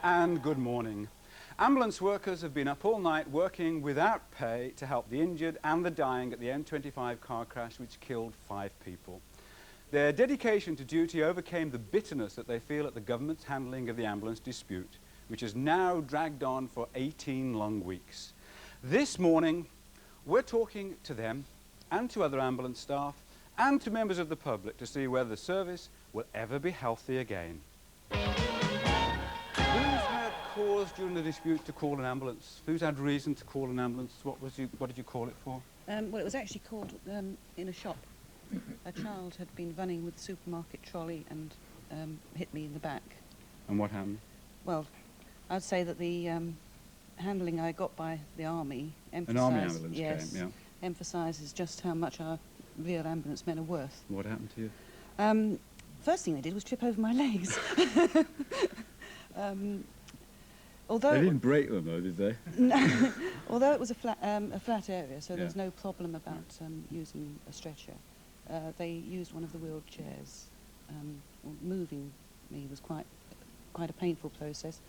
And good morning. Ambulance workers have been up all night working without pay to help the injured and the dying at the M25 car crash which killed 5 people. Their dedication to duty overcame the bitterness that they feel at the government's handling of the ambulance dispute, which has now dragged on for 18 long weeks. This morning, we're talking to them and to other ambulance staff and to members of the public to see whether the service will ever be healthy again. Who's had cause during the dispute to call an ambulance? Who's had reason to call an ambulance? What did you call it for? Well, it was actually called in a shop. A child had been running with the supermarket trolley and hit me in the back. And what happened? Well, I'd say that the handling I got by the army An army ambulance came, yeah. emphasises just how much our real ambulance men are worth. What happened to you? First thing they did was trip over my legs. Although They didn't break them though, did they? No, although it was a flat area, so there was no problem about using a stretcher. They used one of the wheelchairs. Moving me was quite a painful process,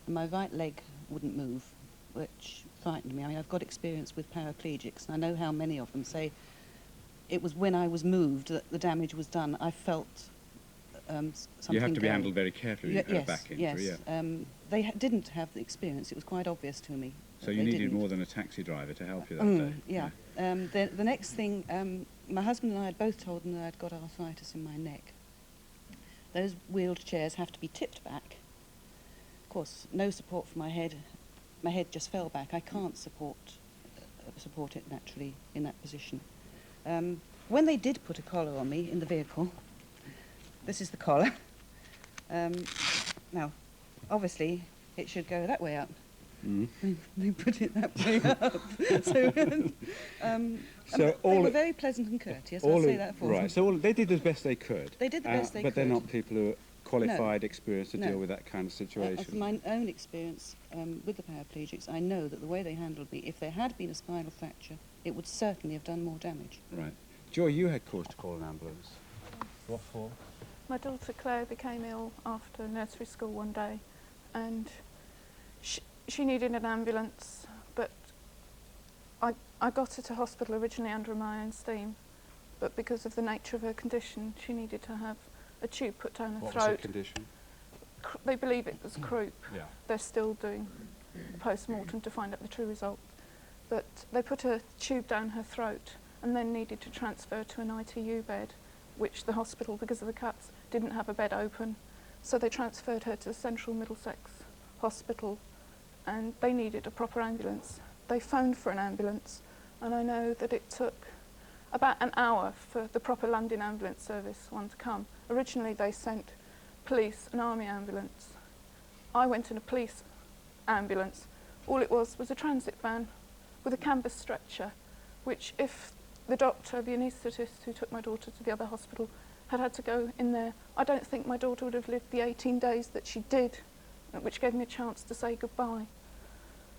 and my right leg wouldn't move, which frightened me. I mean, I've got experience with paraplegics, and I know how many of them say it was when I was moved that the damage was done. I felt something. You have to be handled very carefully when you have a back injury. Yes. Yeah. They didn't have the experience. It was quite obvious to me. So you needed more than a taxi driver to help you that day. Yeah. The next thing, my husband and I had both told them that I'd got arthritis in my neck. Those wheeled chairs have to be tipped back. Of course, no support for my head. My head just fell back. I can't support it naturally in that position. When they did put a collar on me in the vehicle, this is the collar. Now, obviously, it should go that way up. They put it that way up. They were very pleasant and courteous, I'll say that for them. Right, so they did as best they could. They did the best they could. But they're not people who are qualified, experienced to deal with that kind of situation. From my own experience with the paraplegics, I know that the way they handled me, if there had been a spinal fracture, it would certainly have done more damage. Right. Joy, you had cause to call an ambulance. What for? My daughter Claire became ill after nursery school one day, and she needed an ambulance, but I got her to hospital originally under my own steam, but because of the nature of her condition, she needed to have a tube put down her throat. What was her condition? They believe it was croup. Yeah. They're still doing post-mortem to find out the true result. But they put a tube down her throat and then needed to transfer to an ITU bed, which the hospital, because of the cuts, didn't have a bed open. So they transferred her to Central Middlesex Hospital, and they needed a proper ambulance. They phoned for an ambulance, and I know that it took about an hour for the proper London ambulance service one to come. Originally they sent police and army ambulance. I went in a police ambulance. All it was a transit van with a canvas stretcher, which if the doctor, the anaesthetist who took my daughter to the other hospital, had to go in there, I don't think my daughter would have lived the 18 days that she did, which gave me a chance to say goodbye.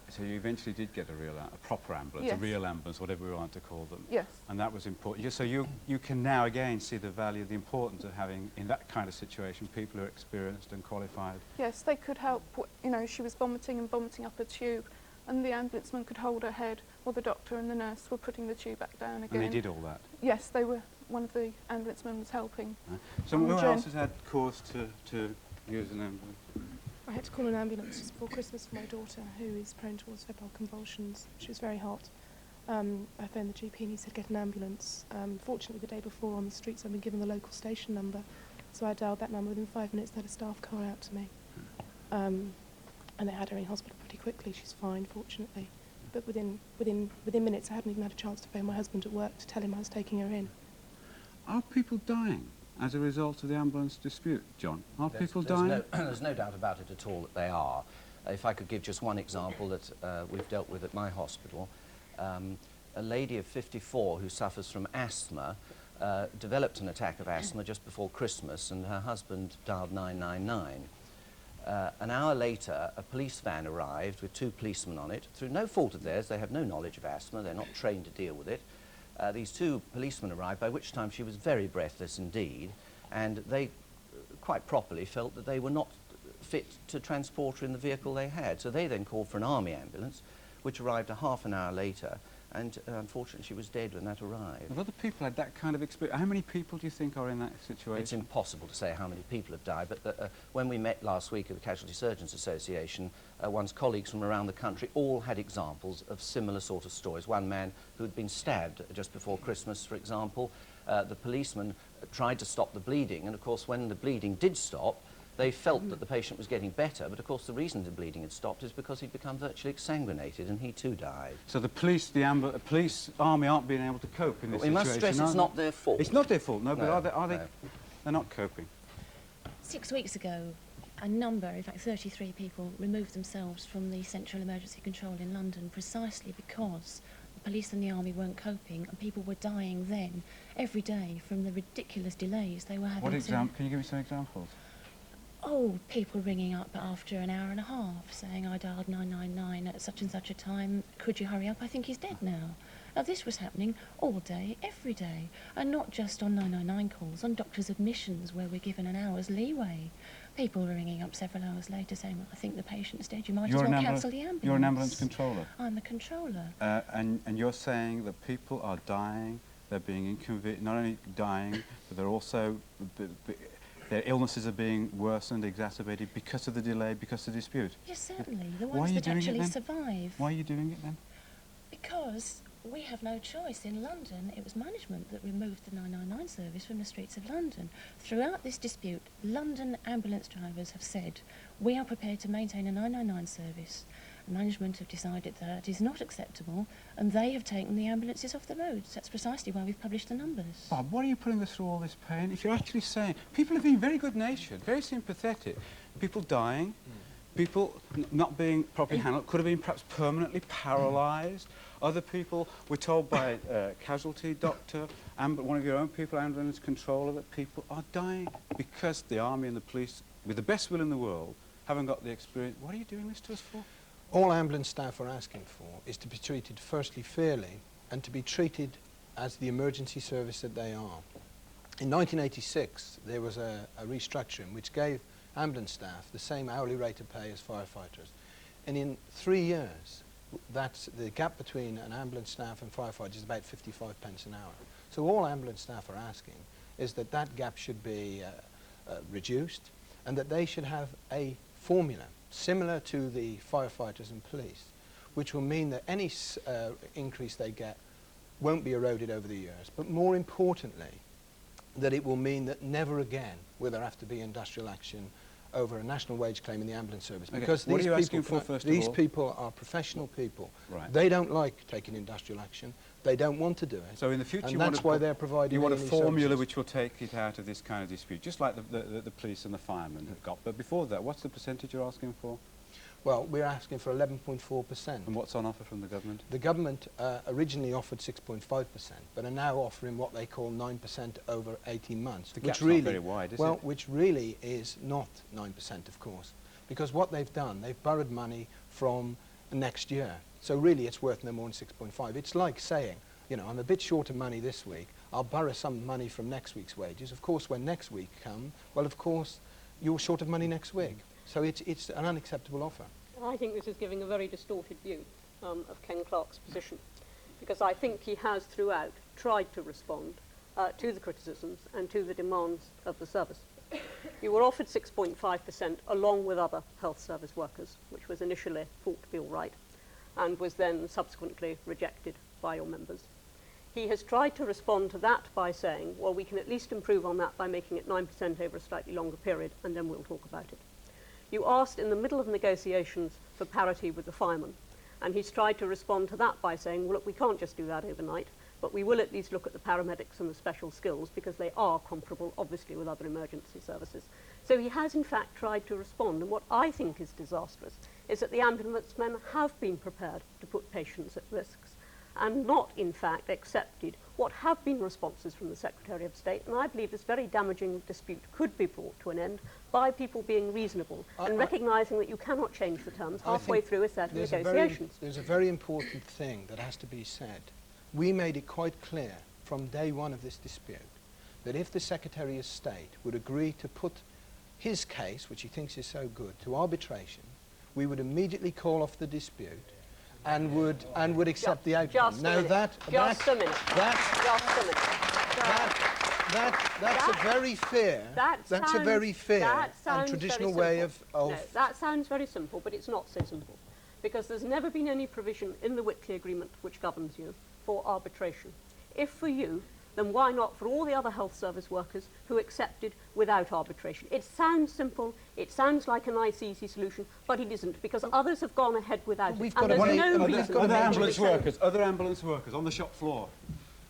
So you eventually did get a proper ambulance, yes. A real ambulance, whatever we want to call them. Yes. And that was important. So you can now again see the value, the importance of having, in that kind of situation, people who are experienced and qualified. Yes, they could help. You know, she was vomiting up a tube, and the ambulanceman could hold her head while the doctor and the nurse were putting the tube back down again. And they did all that? Yes, they were. One of the ambulancemen was helping. So who else has had cause to use an ambulance? I had to call an ambulance just before Christmas for my daughter, who is prone towards febrile convulsions. She was very hot. I phoned the GP and he said, get an ambulance. Fortunately, the day before on the streets, I'd been given the local station number, so I dialed that number. Within 5 minutes, they had a staff car out to me. And they had her in hospital pretty quickly. She's fine, fortunately. But within minutes, I hadn't even had a chance to phone my husband at work to tell him I was taking her in. Are people dying as a result of the ambulance dispute, John? Are people dying? There's no doubt about it at all that they are. If I could give just one example that we've dealt with at my hospital, a lady of 54 who suffers from asthma developed an attack of asthma just before Christmas, and her husband dialed 999. An hour later, a police van arrived with 2 policemen on it. Through no fault of theirs, they have no knowledge of asthma, they're not trained to deal with it. These 2 policemen arrived, by which time she was very breathless indeed, and they quite properly felt that they were not fit to transport her in the vehicle they had. So they then called for an army ambulance, which arrived a half an hour later, and unfortunately she was dead when that arrived. If other people had that kind of experience, how many people do you think are in that situation? It's impossible to say how many people have died, but when we met last week at the Casualty Surgeons Association, one's colleagues from around the country all had examples of similar sort of stories. One man who had been stabbed just before Christmas, for example, the policeman tried to stop the bleeding, and of course when the bleeding did stop, they felt that the patient was getting better, but of course the reason the bleeding had stopped is because he'd become virtually exsanguinated, and he too died. So the police, the police army aren't being able to cope in this situation. We must stress it's not their fault. It's not their fault, no, but No, are they? no. They're not coping. 6 weeks ago, a number, in fact 33 people, removed themselves from the Central Emergency Control in London precisely because the police and the army weren't coping, and people were dying then every day from the ridiculous delays they were having. What example? Can you give me some examples? Oh, people ringing up after an hour and a half saying, I dialed 999 at such and such a time, could you hurry up, I think he's dead now. Now this was happening all day, every day, and not just on 999 calls, on doctors' admissions where we're given an hour's leeway. People were ringing up several hours later saying, well, I think the patient's dead, you might as well cancel the ambulance. You're an ambulance controller? I'm a controller. And you're saying that people are dying, they're being inconvenient, not only dying, but they're also... Their illnesses are being worsened, exacerbated because of the delay, because of the dispute. Yes, certainly. The ones that actually survive. Why are you doing it then? Because we have no choice. In London, it was management that removed the 999 service from the streets of London. Throughout this dispute, London ambulance drivers have said, we are prepared to maintain a 999 service. Management have decided that is not acceptable, and they have taken the ambulances off the roads. That's precisely why we've published the numbers. Bob, why are you putting us through all this pain? If you're actually saying... People have been very good-natured, very sympathetic. People dying, people not being properly handled, could have been perhaps permanently paralysed. Other people, we're told by a casualty doctor, and one of your own people, ambulance controller, that people are dying because the army and the police, with the best will in the world, haven't got the experience. What are you doing this to us for? All ambulance staff are asking for is to be treated firstly fairly and to be treated as the emergency service that they are. In 1986 there was a restructuring which gave ambulance staff the same hourly rate of pay as firefighters, and in 3 years that's the gap between an ambulance staff and firefighters is about 55 pence an hour. So all ambulance staff are asking is that that gap should be reduced, and that they should have a formula similar to the firefighters and police, which will mean that any increase they get won't be eroded over the years, but more importantly, that it will mean that never again will there have to be industrial action over a national wage claim in the ambulance service. Okay. Because what these, are you people, asking for, first of these all? people are professional people. Right. They don't like taking industrial action. They don't want to do it. So in the future, and that's why they're providing you want a A&E formula services. which will take it out of this kind of dispute, just like the police and the firemen have got. But before that, what's the percentage you're asking for? Well, we're asking for 11.4%. And what's on offer from the government? The government originally offered 6.5%, but are now offering what they call 9% over 18 months. The which gap's really, not very wide, is well, it? which really is not 9%, of course, because what they've done, they've borrowed money from next year. So really, it's worth no more than 6.5. It's like saying, you know, I'm a bit short of money this week. I'll borrow some money from next week's wages. Of course, when next week comes, well, of course, you're short of money next week. So it's an unacceptable offer. I think this is giving a very distorted view of Ken Clarke's position, because I think he has throughout tried to respond to the criticisms and to the demands of the service. You were offered 6.5% along with other health service workers, which was initially thought to be all right, and was then subsequently rejected by your members. He has tried to respond to that by saying, well, we can at least improve on that by making it 9% over a slightly longer period, and then we'll talk about it. You asked in the middle of negotiations for parity with the firemen, and he's tried to respond to that by saying, well, look, we can't just do that overnight, but we will at least look at the paramedics and the special skills because they are comparable, obviously, with other emergency services. So he has, in fact, tried to respond, and what I think is disastrous is that the ambulance men have been prepared to put patients at risks and not, in fact, accepted what have been responses from the Secretary of State, and I believe this very damaging dispute could be brought to an end by people being reasonable and recognising that you cannot change the terms halfway through a set of negotiations. There's a very important thing that has to be said. We made it quite clear from day one of this dispute that if the Secretary of State would agree to put his case, which he thinks is so good, to arbitration, we would immediately call off the dispute and would accept the outcome. Just Now a minute. Just a minute. That's a very fair. That's a very fair and traditional way of. No, that sounds very simple, but it's not so simple, because there's never been any provision in the Whitley Agreement which governs you for arbitration. If for you, then why not for all the other health service workers who accepted without arbitration? It sounds simple, it sounds like a nice, easy solution, but it isn't, because others have gone ahead without it. Got and there's no reason other to ambulance make it workers, other ambulance workers on the shop floor.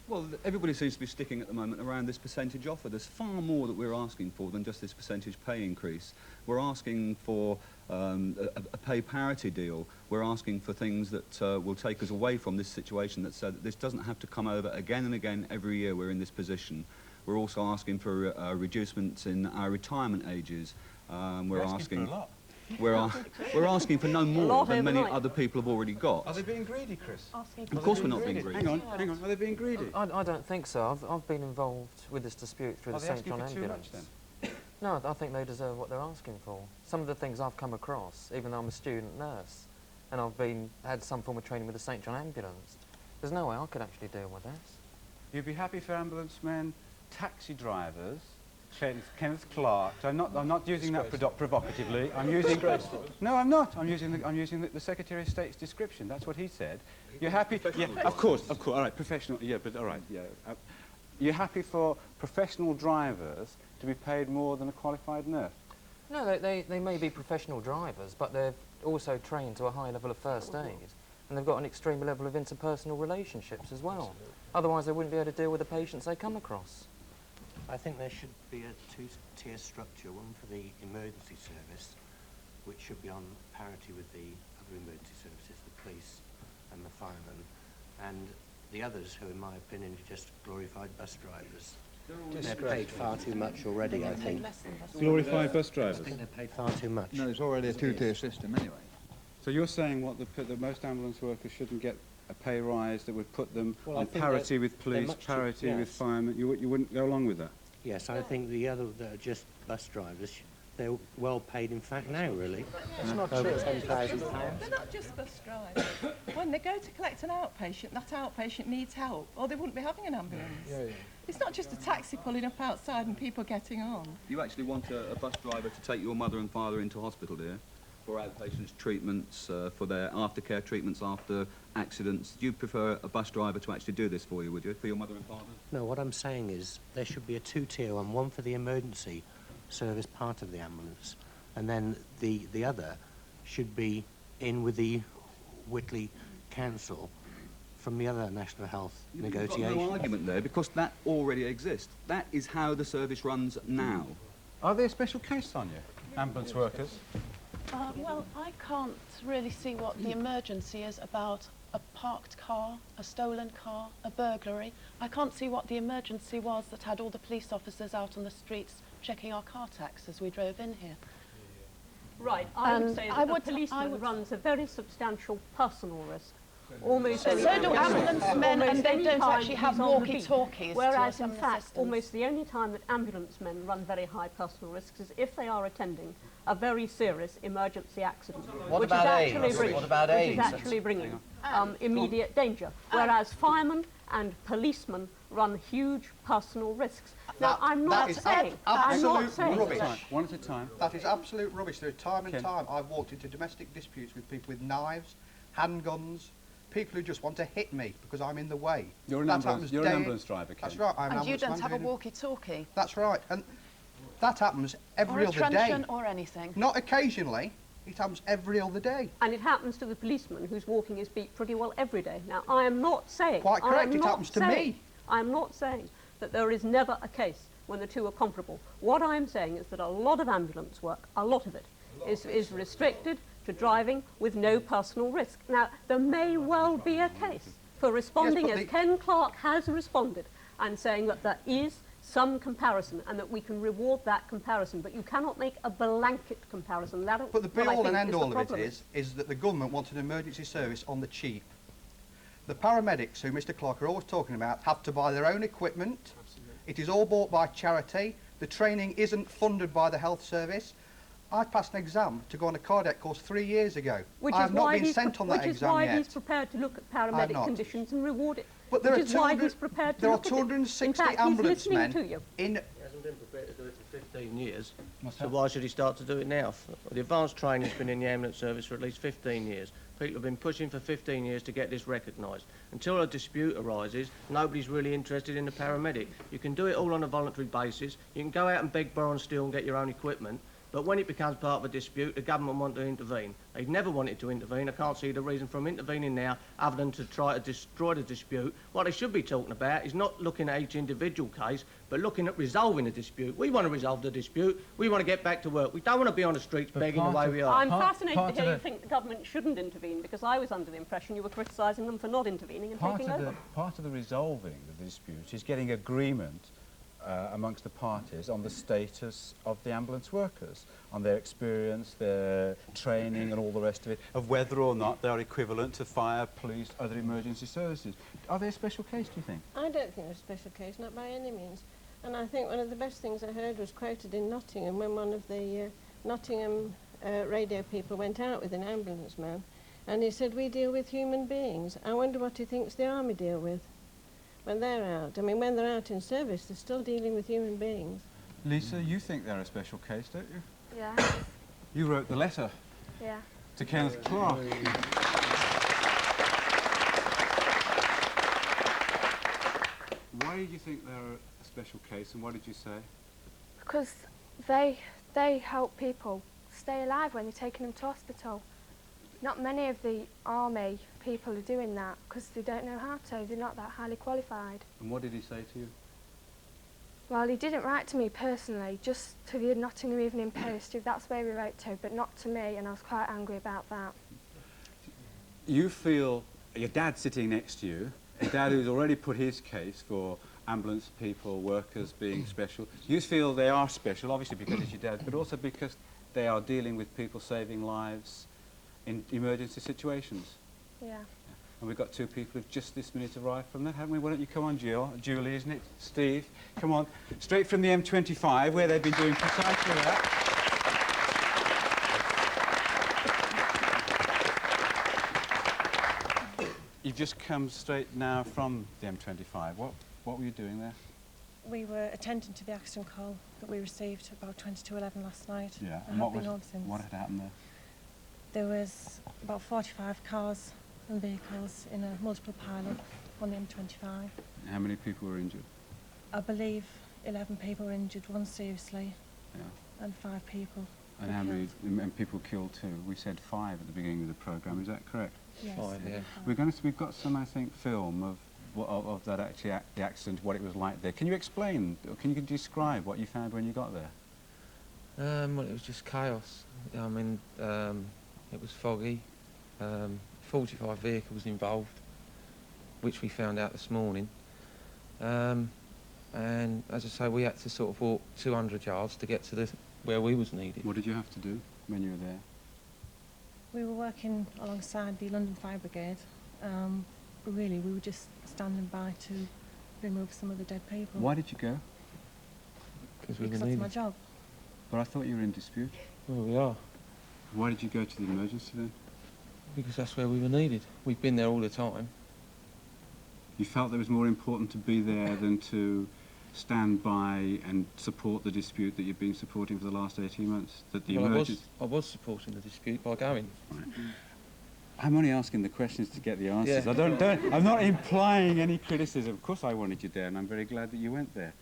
Well, everybody seems to be sticking at the moment around this percentage offer. There's far more that we're asking for than just this percentage pay increase. We're asking for a pay parity deal. We're asking for things that will take us away from this situation, that so that this doesn't have to come over again and again every year we're in this position. We're also asking for reducements in our retirement ages. We're asking for a lot. We're asking for no more than many other people have already got. Are they being greedy, Chris? Of course we're not being greedy. Hang on. Are they being greedy? I don't think so. I've been involved with this dispute through the St John Ambulance. Then? No, I think they deserve what they're asking for. Some of the things I've come across, even though I'm a student nurse, and I've had some form of training with the St John Ambulance, there's no way I could actually deal with this. You'd be happy for ambulance men, taxi drivers, Kenneth Clark. I'm not using that provocatively. I'm using. No, I'm not. I'm using the Secretary of State's description. That's what he said. You're happy? Yeah, of course. All right, professional. Yeah, but all right. Yeah. You're happy for professional drivers to be paid more than a qualified nurse? No, they may be professional drivers, but they're also trained to a high level of first aid, and they've got an extreme level of interpersonal relationships as well. Otherwise, they wouldn't be able to deal with the patients they come across. I think there should be a two-tier structure, one for the emergency service, which should be on parity with the other emergency services, the police and the firemen, and the others who, in my opinion, are just glorified bus drivers. They're paid far too much already, I think. Glorified bus drivers? I think they're paid far too much. No, it's already a two-tier system anyway. So you're saying what that most ambulance workers shouldn't get a pay rise that would put them on parity with police, parity with firemen? You wouldn't go along with that? Yes, I think the other that are just bus drivers, they're well paid in fact now, really. It's not over true. £10,000. They're not just bus drivers. When they go to collect an outpatient, that outpatient needs help, or they wouldn't be having an ambulance. Yeah. It's not just a taxi pulling up outside and people getting on. You actually want a bus driver to take your mother and father into hospital, dear, for outpatients treatments, for their aftercare treatments after accidents. Do you prefer a bus driver to actually do this for you, would you, for your mother and father? No, what I'm saying is there should be a two-tier one for the emergency service part of the ambulance, and then the other should be in with the Whitley Council from the other National Health negotiations. You've got no argument there, because that already exists. That is how the service runs now. Are they a special case on you, ambulance workers? Well, I can't really see what the emergency is about a parked car, a stolen car, a burglary. I can't see what the emergency was that had all the police officers out on the streets checking our car tax as we drove in here. Right, I would say that a policeman runs a very substantial personal risk. Almost so do ambulance men, and they don't actually have walkie-talkies. Whereas, in fact, almost the only time that ambulance men run very high personal risks is if they are attending a very serious emergency accident, What about AIDS? Which is actually bringing immediate danger. Whereas firemen and policemen run huge personal risks. Now, I'm not saying... Rubbish. One at a time. That is absolute rubbish. There are time and time I've walked into domestic disputes with people with knives, handguns, people who just want to hit me because I'm in the way. You're an ambulance driver, Ken. That's right. And you don't have a walkie-talkie? That's right. And that happens every other day. Or a truncheon or anything? Not occasionally. It happens every other day. And it happens to the policeman who's walking his beat pretty well every day. Now, I am not saying... Quite correct, it happens to me. I'm not saying that there is never a case when the two are comparable. What I'm saying is that a lot of ambulance work, a lot of it, is restricted to driving with no personal risk. Now, there may well be a case for responding as Ken Clark has responded and saying that there is some comparison and that we can reward that comparison, but you cannot make a blanket comparison. But the be-all and end-all of it is that the government wants an emergency service on the cheap. The paramedics, who Mr Clark are always talking about, have to buy their own equipment. Absolutely. It is all bought by charity. The training isn't funded by the health service. I passed an exam to go on a cardiac course 3 years ago. I have not been sent on that exam yet. Which is why he's prepared to look at paramedic conditions and reward it. But there which is why he's prepared to look at it. There are 260 in fact, ambulance he's listening men to you. in... He hasn't been prepared to do it for 15 years, so why should he start to do it now? The advanced training's been in the ambulance service for at least 15 years. People have been pushing for 15 years to get this recognised. Until a dispute arises, nobody's really interested in the paramedic. You can do it all on a voluntary basis. You can go out and beg, borrow and steal and get your own equipment. But when it becomes part of a dispute, the government want to intervene. They've never wanted to intervene. I can't see the reason for them intervening now other than to try to destroy the dispute. What they should be talking about is not looking at each individual case, but looking at resolving a dispute. We want to resolve the dispute. We want to get back to work. We don't want to be on the streets begging the way we are. I'm fascinated to hear you think the government shouldn't intervene, because I was under the impression you were criticising them for not intervening and taking over. Part of the resolving the dispute is getting agreement amongst the parties on the status of the ambulance workers, on their experience, their training and all the rest of it, of whether or not they're equivalent to fire, police, other emergency services. Are they a special case, do you think? I don't think they're a special case, not by any means. And I think one of the best things I heard was quoted in Nottingham when one of the Nottingham radio people went out with an ambulance man, and he said, "We deal with human beings. I wonder what he thinks the army deal with when they're out. I mean, when they're out in service, they're still dealing with human beings." Lisa, you think they're a special case, don't you? Yeah. You wrote the letter Yeah. to Kenneth Clark. Why do you think they're a special case, and what did you say? Because they help people stay alive when you're taking them to hospital. Not many of the army people are doing that because they don't know how to. They're not that highly qualified. And what did he say to you? Well, he didn't write to me personally, just to the Nottingham Evening Post. That's where he wrote to, but not to me, and I was quite angry about that. You feel your dad's sitting next to you, a dad who's already put his case for ambulance people, workers being special. You feel they are special, obviously because it's your dad, but also because they are dealing with people saving lives in emergency situations. Yeah. And we've got two people who've just this minute arrived from that, haven't we? Why don't you come on, Julie, isn't it? Steve, come on. Straight from the M25, where they've been doing precisely that. You've just come straight now from the M25. What were you doing there? We were attending to the accident call that we received about 20 to 11 last night. Yeah, and what had happened there? There was about 45 cars and vehicles in a multiple pile-up on the M25. How many people were injured? I believe 11 people were injured, one seriously, yeah. and 5 people. And how many people killed too? We said 5 at the beginning of the programme, is that correct? Yes. 5, yeah. We've got some, I think, film of that actually the accident, what it was like there. Can you explain, or can you describe what you found when you got there? Well, it was just chaos. I mean, it was foggy. 45 vehicles involved, which we found out this morning. And as I say, we had to sort of walk 200 yards to get to where we was needed. What did you have to do when you were there? We were working alongside the London Fire Brigade. But really, we were just standing by to remove some of the dead people. Why did you go? Because we were that's needed. my job. But I thought you were in dispute. Well, we are. Why did you go to the emergency then? Because that's where we were needed. We've been there all the time. You felt it was more important to be there than to stand by and support the dispute that you've been supporting for the last 18 months? That the I was supporting the dispute by going. Right. I'm only asking the questions to get the answers. Yeah. I'm not implying any criticism. Of course I wanted you there, and I'm very glad that you went there.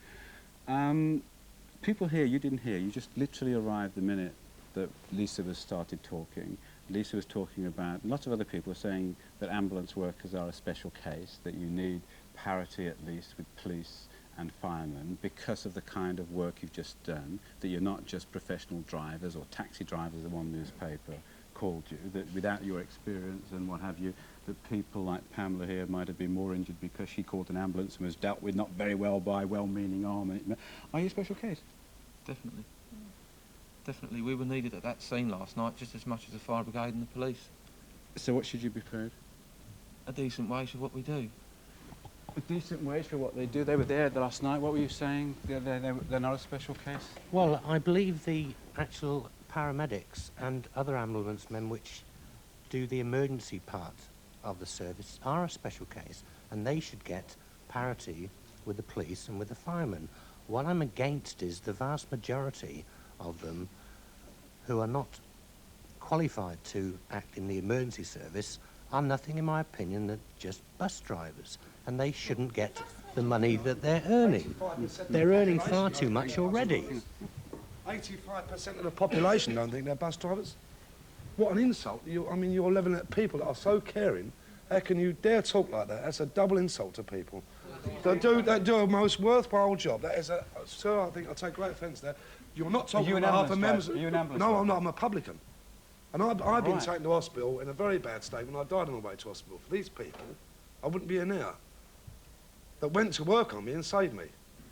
People here, you didn't hear. You just literally arrived the minute that Lisa was started talking. Lisa was talking about, lots of other people were saying that ambulance workers are a special case, that you need parity at least with police and firemen because of the kind of work you've just done, that you're not just professional drivers or taxi drivers, as one newspaper called you, that without your experience and what have you, that people like Pamela here might have been more injured because she called an ambulance and was dealt with not very well by well-meaning army. Are you a special case? Definitely. Definitely. We were needed at that scene last night just as much as the fire brigade and the police. So what should you be paid? A decent wage for what we do. a decent wage for what they do. They were there last night. What were you saying? They're not a special case? Well, I believe the actual paramedics and other ambulance men which do the emergency part of the service are a special case, and they should get parity with the police and with the firemen. What I'm against is the vast majority of them who are not qualified to act in the emergency service are nothing, in my opinion, than just bus drivers, and they shouldn't get the money that they're earning. They're earning far too much already. 85% of the population don't think they're bus drivers. What an insult. I mean, you're levelling at people that are so caring. How can you dare talk like that? That's a double insult to people. They do a most worthwhile job. That is a... Sir, I think I take great offence there. You're not talking on behalf of members... Are you an ambulance No, driver? I'm not. I'm a publican. And I've been taken to hospital in a very bad state when I died on the way to hospital. For these people, I wouldn't be in here. That went to work on me and saved me.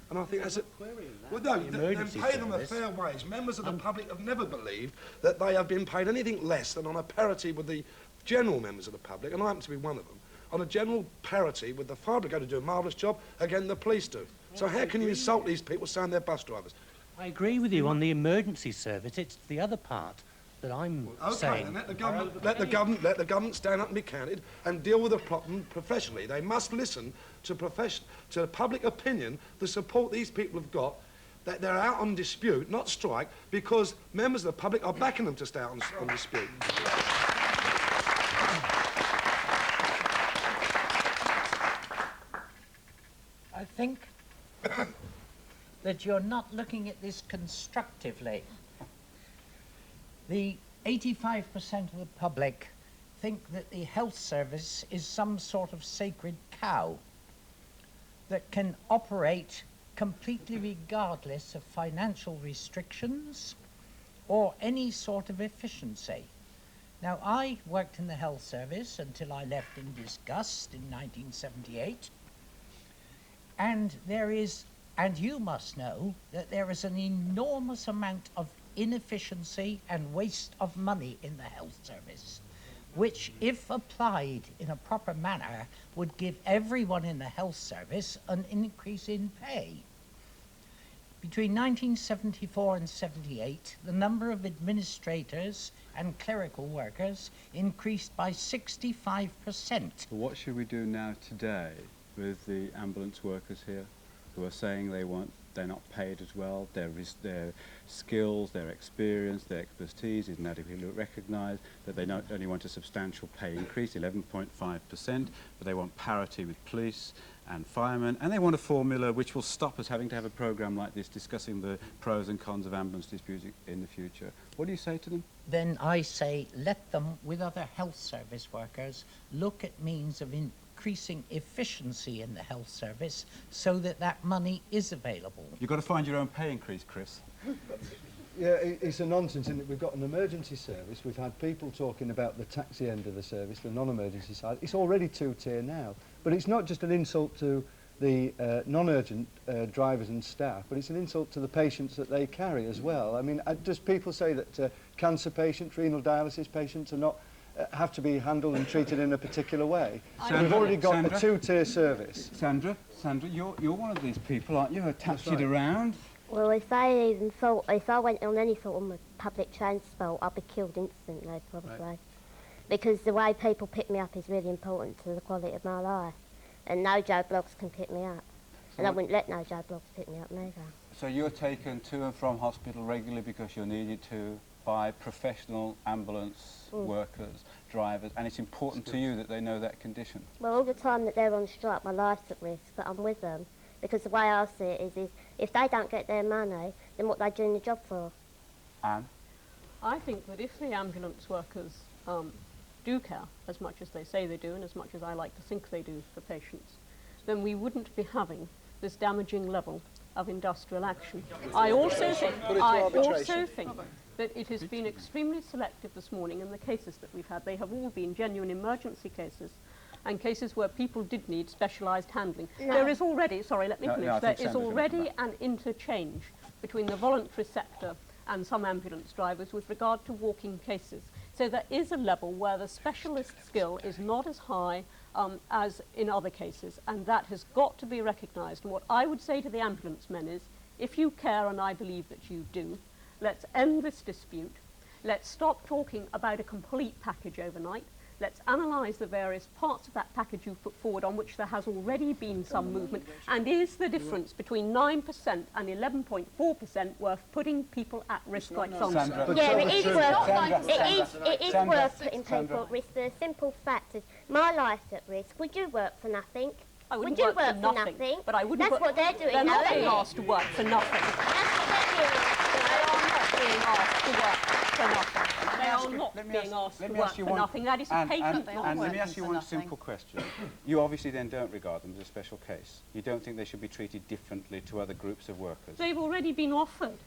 And I think that's it. Well, no, then pay them a fair wage. Members of the public have never believed that they have been paid anything less than on a parity with the general members of the public, and I happen to be one of them, on a general parity with the fire brigade who do a marvellous job, again, the police do. So how can you insult these people saying they're bus drivers? I agree with you on the emergency service. It's the other part that I'm saying. Then let the government stand up and be counted and deal with the problem professionally. They must listen to public opinion, the support these people have got, that they're out on dispute, not strike, because members of the public are backing them to stay out on dispute. I think that you're not looking at this constructively. The 85% of the public think that the health service is some sort of sacred cow that can operate completely regardless of financial restrictions or any sort of efficiency. Now, I worked in the health service until I left in disgust in 1978, and you must know that there is an enormous amount of inefficiency and waste of money in the health service, which, if applied in a proper manner, would give everyone in the health service an increase in pay. Between 1974 and 78, the number of administrators and clerical workers increased by 65%. So what should we do now today with the ambulance workers here who are saying they're not paid as well, their skills, their experience, their expertise is inadequately recognised, that they not only want a substantial pay increase, 11.5%, but they want parity with police and firemen, and they want a formula which will stop us having to have a programme like this discussing the pros and cons of ambulance disputes in the future. What do you say to them? Then I say let them, with other health service workers, look at means of increasing efficiency in the health service so that that money is available. You've got to find your own pay increase, Chris. Yeah, it's a nonsense in that we've got an emergency service. We've had people talking about the taxi end of the service, the non-emergency side. It's already two-tier now. But it's not just an insult to the non-urgent drivers and staff, but it's an insult to the patients that they carry as well. I mean, does people say that cancer patients, renal dialysis patients are not have to be handled and treated in a particular way? We've already got a two-tier service. Sandra, you're one of these people, aren't you, who are taxied around? Well, if I went on any sort of public transport, I'd be killed instantly, probably. Right. Because the way people pick me up is really important to the quality of my life. And no Joe Bloggs can pick me up. So and I wouldn't let no Joe Bloggs pick me up neither. So you're taken to and from hospital regularly because you're needed to by professional ambulance workers, drivers, and it's important to you that they know that condition? Well, all the time that they're on strike, my life's at risk, but I'm with them. Because the way I see it is if they don't get their money, then what are they doing the job for? Anne? I think that if the ambulance workers do care as much as they say they do and as much as I like to think they do for patients, then we wouldn't be having this damaging level of industrial action. I also think that it has been extremely selective this morning in the cases that we've had. They have all been genuine emergency cases and cases where people did need specialised handling. No. There is already, sorry, let me finish, no, there is already an interchange between the voluntary sector and some ambulance drivers with regard to walking cases. So there is a level where the specialist skill is not as high as in other cases, and that has got to be recognised. And what I would say to the ambulance men is, if you care, and I believe that you do, let's end this dispute. Let's stop talking about a complete package overnight. Let's analyse the various parts of that package you've put forward on which there has already been some movement, and is the difference between 9% and 11.4% worth putting people at risk like some? Yeah, it is worth putting people at risk. The simple fact is, my life's at risk. Would you work for nothing? I wouldn't Would you work for nothing, but I wouldn't. That's what they're doing. They're not now, being isn't it? asked to work for nothing. They are not being asked to work for nothing. They are not being asked to work for nothing. That is a patent. And let me ask you one simple question. You obviously then don't regard them as a special case. You don't think they should be treated differently to other groups of workers? They've already been offered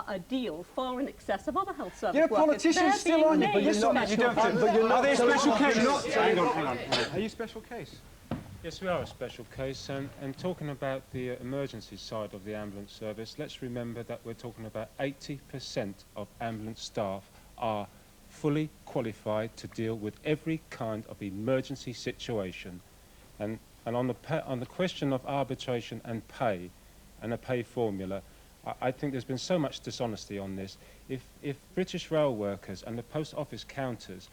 a deal far in excess of other health service You're workers. politicians still on it, but you're not. You don't. Are they a special case? Hang on. Are you special case? Yes, we are a special case, and talking about the emergency side of the ambulance service, let's remember that we're talking about 80% of ambulance staff are fully qualified to deal with every kind of emergency situation. And on the question of arbitration and pay, and a pay formula, I think there's been so much dishonesty on this. If British rail workers and the post office counters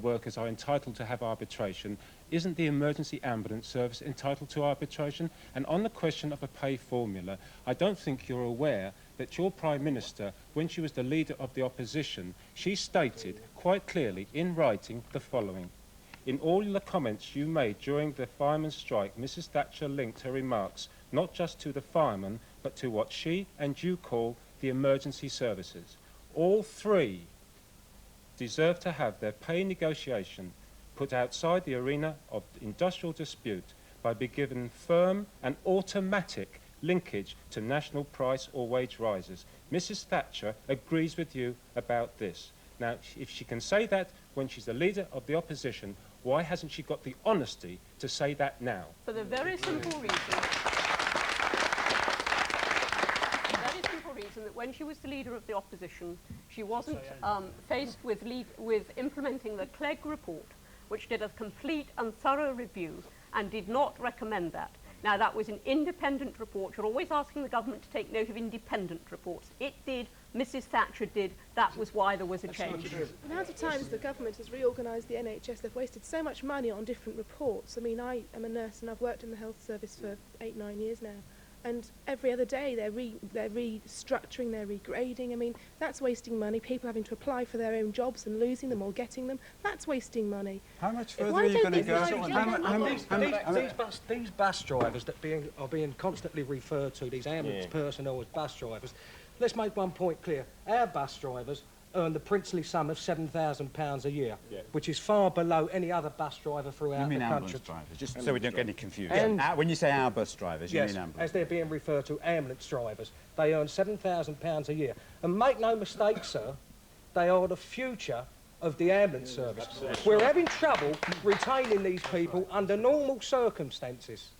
workers are entitled to have arbitration, isn't the emergency ambulance service entitled to arbitration? And on the question of a pay formula, I don't think you're aware that your Prime Minister, when she was the leader of the opposition, she stated quite clearly in writing the following. In all the comments you made during the firemen's strike, Mrs. Thatcher linked her remarks not just to the firemen, but to what she and you call the emergency services. All three deserve to have their pay negotiation put outside the arena of industrial dispute by being given firm and automatic linkage to national price or wage rises. Mrs. Thatcher agrees with you about this. Now, if she can say that when she's the leader of the opposition, why hasn't she got the honesty to say that now? For the very simple reason that when she was the leader of the opposition, she wasn't faced with implementing the Clegg report, which did a complete and thorough review and did not recommend that. Now, that was an independent report. You're always asking the government to take note of independent reports. It did. Mrs. Thatcher did. That was why there was a change. The amount of times the government has reorganised the NHS, they've wasted so much money on different reports. I mean, I am a nurse and I've worked in the health service for 8-9 years now. And every other day they're restructuring, they're regrading. I mean, that's wasting money. People having to apply for their own jobs and losing them or getting them. That's wasting money. How much further are you going to go? These bus drivers that are being constantly referred to, these ambulance personnel as bus drivers, let's make one point clear. Our bus drivers earn the princely sum of £7,000 a year, which is far below any other bus driver throughout the country. You mean ambulance drivers, just so we don't get any confusion. When you say our bus drivers, you mean ambulance? As they're being referred to, ambulance drivers. They earn £7,000 a year. And make no mistake, sir, they are the future of the ambulance service. We're having trouble retaining these people under normal circumstances.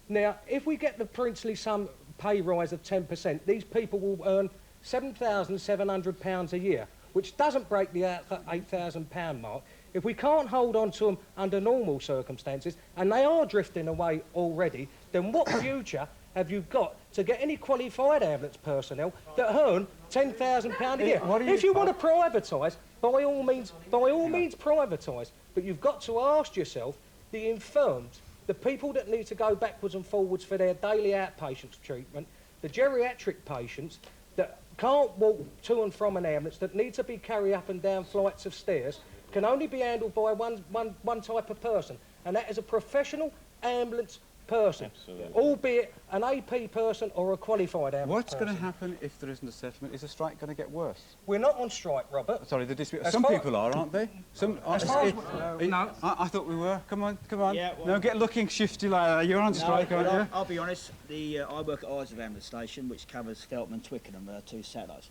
Now, if we get the princely sum pay rise of 10%, these people will earn £7,700 a year, which doesn't break the £8,000 mark. If we can't hold on to them under normal circumstances, and they are drifting away already, then what future have you got to get any qualified ambulance personnel that earn £10,000 a year? If you want to privatise, by all means privatise, but you've got to ask yourself, the infirmed, the people that need to go backwards and forwards for their daily outpatients treatment, the geriatric patients that can't walk to and from an ambulance, that need to be carried up and down flights of stairs, can only be handled by one type of person, and that is a professional ambulance person, albeit an AP person or a qualified ambulance What's going to happen if there isn't a settlement? Is the strike going to get worse? We're not on strike, Robert. Sorry, the dispute. Some people are, aren't they? Some. No. I thought we were. Come on. Yeah, well, no, get looking shifty like that. You're on strike, aren't you? I'll be honest. I work at Isleworth Ambulance Station, which covers Feltham and Twickenham, 2 satellites.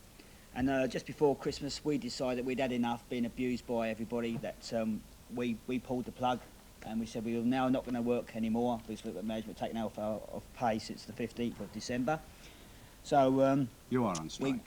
And just before Christmas, we decided we'd had enough being abused by everybody. That we pulled the plug. And we said we were now not going to work anymore because we've got management taken off pay since the 15th of December. So you are on strike.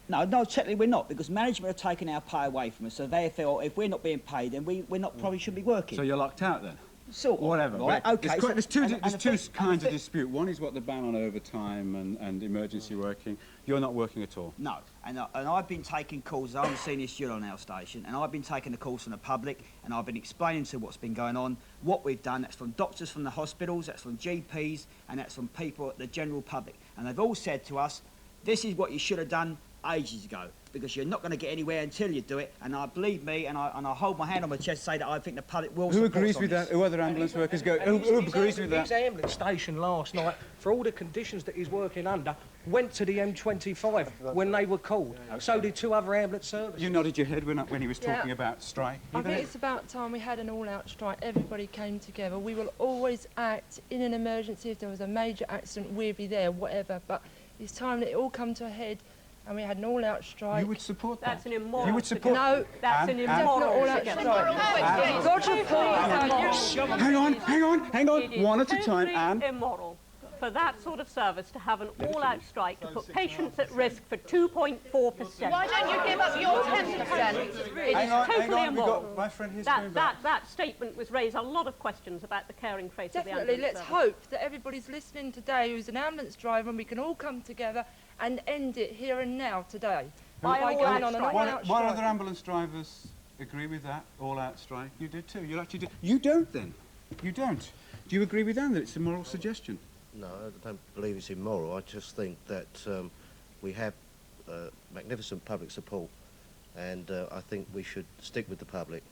No, technically we're not, because management have taken our pay away from us, so they feel if we're not being paid, then we're not probably should be working. So you're locked out then? Sort of. Whatever. Right, But okay. There's two the kinds of dispute. One is what the ban on overtime and emergency working. You're not working at all. No, and I've been taking calls. I'm a senior student on our station, and I've been taking the calls from the public, and I've been explaining to what's been going on, what we've done. That's from doctors from the hospitals, that's from GPs, and that's from people, the general public. And they've all said to us, this is what you should have done ages ago, because you're not going to get anywhere until you do it. And I believe me, and I hold my hand on my chest, say that I think the public will. Who agrees with that? Who other ambulance workers go? Who agrees with that? His ambulance station last night, for all the conditions that he's working under, went to the M25 when they were called. So did 2 other ambulance services. You nodded your head when he was talking about strike. I think it's about time we had an all-out strike. Everybody came together. We will always act in an emergency. If there was a major accident, we'll be there, whatever. But it's time that it all come to a head, and we had an all-out strike. You would support that? That's an immoral. You would support? No, that's an immoral. all-out strike. Hang on. One at a time, Anne. Immoral for that sort of service to have an all-out strike to put patients at risk for 2.4%. Why don't you give up your 10%? It is totally immoral. My friend here's coming back. That statement was raised a lot of questions about the caring face of the ambulance Definitely, let's service. hope that everybody's listening today who's an ambulance driver, and we can all come together and end it here and now today. By going on an all-out What strike. other ambulance drivers agree with that all-out strike? You did too. You actually did. You don't then. You don't. Do you agree with Anne that it's a moral suggestion? No, I don't believe it's immoral. I just think that we have magnificent public support, and I think we should stick with the public.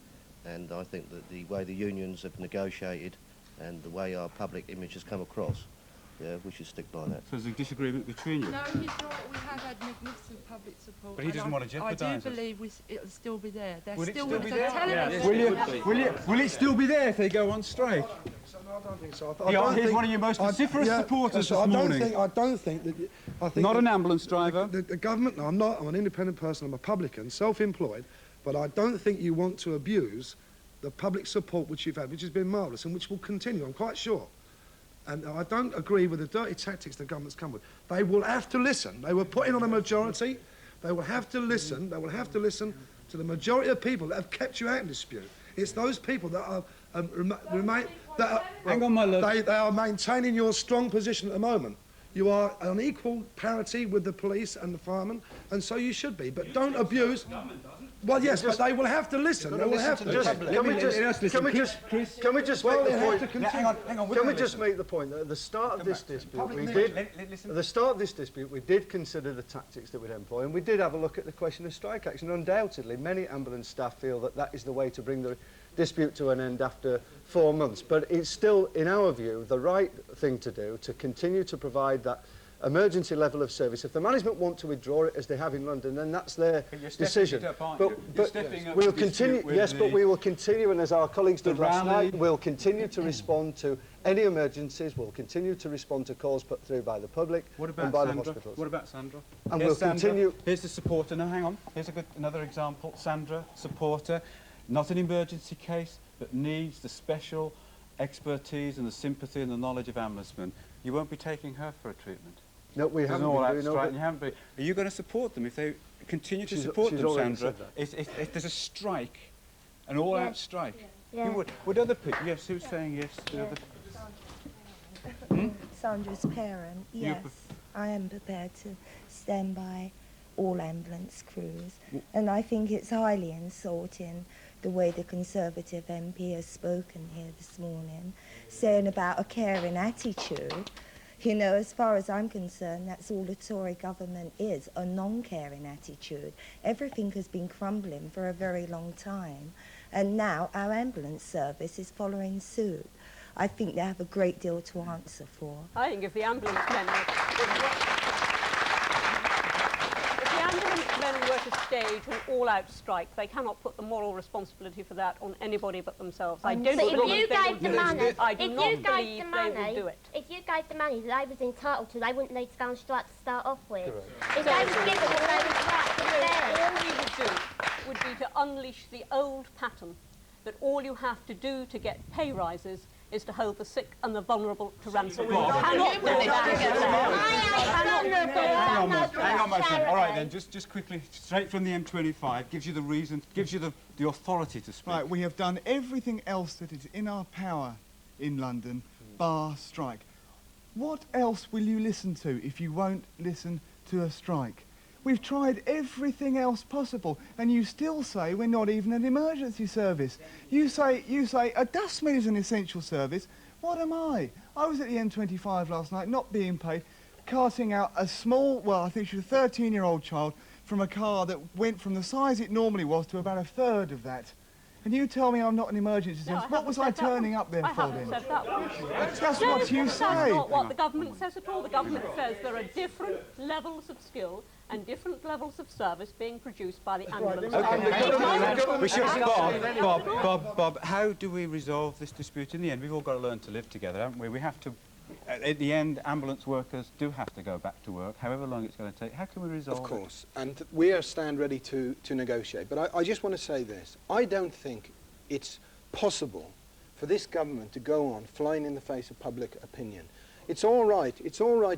And I think that the way the unions have negotiated and the way our public image has come across, we should stick by that. So there's a disagreement between you? No, he's right. We have had magnificent public support. But he doesn't want to jeopardise I us. do believe it'll still be there. They're Will it still still with be us. there? Telling us Will it still be there if they go on strike? I don't think so. Here's one of your most vociferous supporters this morning. I don't think that. I think Not an ambulance driver. The government. No, I'm not. I'm an independent person. I'm a publican, self-employed. But I don't think you want to abuse the public support which you've had, which has been marvellous and which will continue. I'm quite sure. And I don't agree with the dirty tactics the government's come with. They will have to listen. They were put in on a majority. They will have to listen. They will have to listen to the majority of people that have kept you out in dispute. It's those people that are remain. Hang on, my love. They are maintaining your strong position at the moment. You are on equal parity with the police and the firemen, and so you should be. But don't abuse. Well, yes, but they will have to listen. They will have to. Can we just make the point? Hang on. Can we just make the point that at the start of this dispute, we did consider the tactics that we'd employ, and we did have a look at the question of strike action. Undoubtedly, many ambulance staff feel that that is the way to bring the dispute to an end after 4 months. But it's still, in our view, the right thing to do to continue to provide that emergency level of service. If the management want to withdraw it, as they have in London, then that's their decision. But we'll continue. Yes, but we will continue, and as our colleagues did last night, we'll continue to respond to any emergencies. We'll continue to respond to calls put through by the public and by the hospitals. What about Sandra? And we'll continue. Here's the supporter. No, hang on. Here's another example. Sandra, supporter. Not an emergency case, but needs the special expertise and the sympathy and the knowledge of ambulance-men. You won't be taking her for a treatment. No, we haven't. You haven't been. Are you going to support them if they continue to support them, Sandra? If there's a strike, an all-out strike, Yeah. would other people? Yes, who's saying yes? Sandra's parent. Yes, I am prepared to stand by all ambulance crews, and I think it's highly insulting the way the Conservative MP has spoken here this morning, saying about a caring attitude. You know, as far as I'm concerned, that's all the Tory government is, a non-caring attitude. Everything has been crumbling for a very long time, and now our ambulance service is following suit. I think they have a great deal to answer for. I think if the ambulance men were to stage an all-out strike, they cannot put the moral responsibility for that on anybody but themselves. I don't But believe if you gave the money, I do not believe they would do it. if you gave the money that they was entitled to, they wouldn't need to go on strike to start off with. If they was given what they was right to get. All we would do would be to unleash the old pattern that all you have to do to get pay rises is to hold the sick and the vulnerable to ransom. We cannot do that. Hang on, my friend. All right, then, just quickly, straight from the M25, gives you the reason, gives you the authority to speak. Right, we have done everything else that is in our power in London, bar strike. What else will you listen to if you won't listen to a strike? We've tried everything else possible, and you still say we're not even an emergency service. You say a dustman is an essential service. What am I? I was at the M25 last night, not being paid, carting out a small, well, I think she was a 13-year-old child from a car that went from the size it normally was to about a third of that. And you tell me I'm not an emergency service. What was I turning up there for then? Said that one. That's what you say. That's not what the government says at all. The government says there are different levels of skill and different levels of service being produced by the ambulance. Bob, how do we resolve this dispute in the end? We've all got to learn to live together, haven't we? We have to, at the end, ambulance workers do have to go back to work, however long it's going to take. How can we resolve it? Of course, and we stand ready to negotiate. But I just want to say this. I don't think it's possible for this government to go on flying in the face of public opinion. It's all right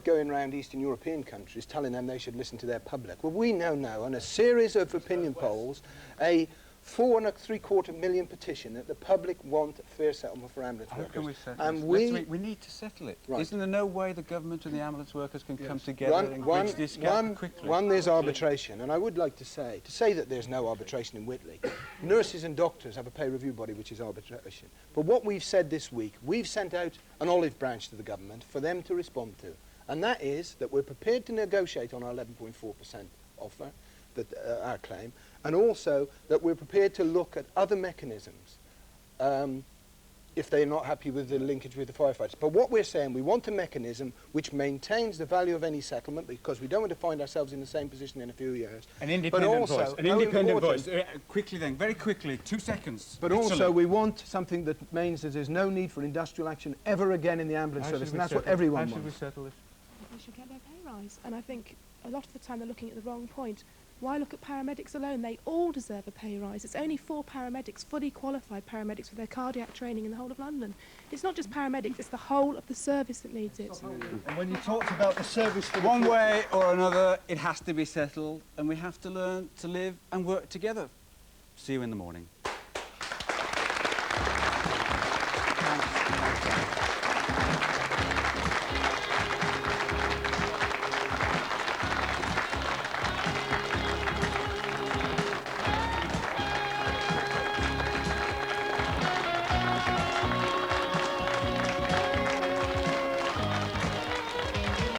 going around Eastern European countries telling them they should listen to their public. Well, we know now on a series of opinion polls, a 4.75 million petition that the public want fair settlement for ambulance workers. How can we settle and this? We need to settle it. Right. Isn't there no way the government and the ambulance workers can come together and bridge this gap quickly? One, there's arbitration, and I would like to say that there's no arbitration in Whitley. Nurses and doctors have a pay review body which is arbitration. But what we've said this week, we've sent out an olive branch to the government for them to respond to, and that is that we're prepared to negotiate on our 11.4% offer, that our claim, and also that we're prepared to look at other mechanisms if they're not happy with the linkage with the firefighters. But what we're saying, we want a mechanism which maintains the value of any settlement, because we don't want to find ourselves in the same position in a few years. An independent voice. An independent voice. Quickly then, very quickly, 2 seconds. But also we want something that means that there's no need for industrial action ever again in the ambulance service, and that's what everyone wants. How should we settle this? They should get their pay rise. And I think a lot of the time they're looking at the wrong point. Why look at paramedics alone? They all deserve a pay rise. It's only 4 paramedics, fully qualified paramedics with their cardiac training in the whole of London. It's not just paramedics, it's the whole of the service that needs it. And when you talked about the service for one way or another, it has to be settled, and we have to learn to live and work together. See you in the morning.